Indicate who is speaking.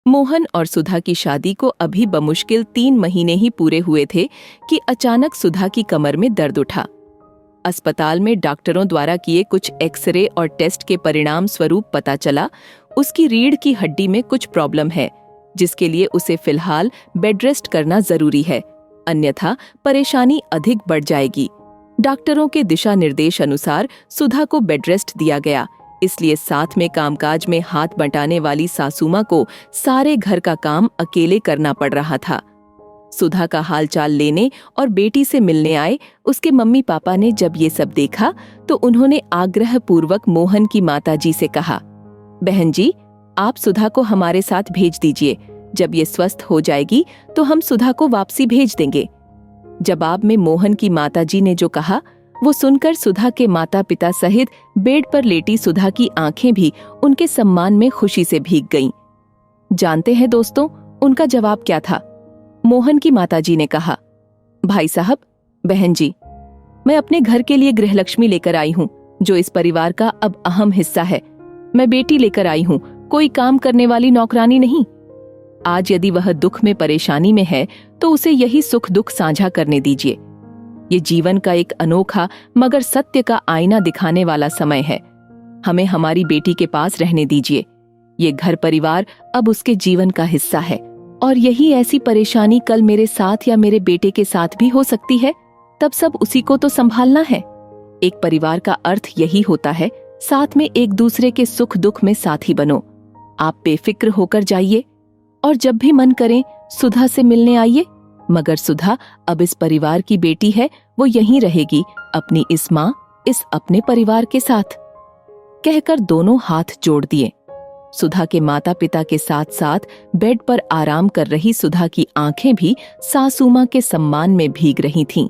Speaker 1: मोहन और सुधा की शादी को अभी बमुश्किल 3 महीने ही पूरे हुए थे कि अचानक सुधा की कमर में दर्द उठा। अस्पताल में डॉक्टरों द्वारा किए कुछ एक्सरे और टेस्ट के परिणाम स्वरूप पता चला उसकी रीढ़ की हड्डी में कुछ प्रॉब्लम है, जिसके लिए उसे फिलहाल बेड रेस्ट करना जरूरी है, अन्यथा परेशानी अधिक बढ़ जाएगी। डॉक्टरों के दिशा निर्देश अनुसार सुधा को बेड रेस्ट दिया गया, इसलिए साथ में कामकाज में हाथ बंटाने वाली सासू मां को सारे घर का काम अकेले करना पड़ रहा था। सुधा का हालचाल लेने और बेटी से मिलने आए उसके मम्मी पापा ने जब ये सब देखा तो उन्होंने आग्रहपूर्वक मोहन की माताजी से कहा, बहन जी, आप सुधा को हमारे साथ भेज दीजिए। जब ये स्वस्थ हो जाएगी तो हम सुधा को वापसी भेज देंगे। जवाब में मोहन की माताजी ने जो कहा वो सुनकर सुधा के माता पिता सहित बेड पर लेटी सुधा की आंखें भी उनके सम्मान में खुशी से भीग गईं। जानते हैं दोस्तों, उनका जवाब क्या था? मोहन की माताजी ने कहा, भाई साहब, बहन जी, मैं अपने घर के लिए गृहलक्ष्मी लेकर आई हूँ जो इस परिवार का अब अहम हिस्सा है। मैं बेटी लेकर आई हूँ, कोई काम करने वाली नौकरानी नहीं। आज यदि वह दुख में परेशानी में है तो उसे यही सुख दुख साझा करने दीजिए। ये जीवन का एक अनोखा मगर सत्य का आईना दिखाने वाला समय है। हमें हमारी बेटी के पास रहने दीजिए। ये घर परिवार अब उसके जीवन का हिस्सा है और यही ऐसी परेशानी कल मेरे साथ या मेरे बेटे के साथ भी हो सकती है, तब सब उसी को तो संभालना है। एक परिवार का अर्थ यही होता है, साथ में एक दूसरे के सुख दुख में साथी बनो। आप बेफिक्र होकर जाइए और जब भी मन करे सुधा से मिलने आइए, मगर सुधा अब इस परिवार की बेटी है, वो यहीं रहेगी अपनी इस माँ, इस अपने परिवार के साथ। कहकर दोनों हाथ जोड़ दिए। सुधा के माता पिता के साथ साथ बेड पर आराम कर रही सुधा की आंखें भी सासू माँ के सम्मान में भीग रही थीं।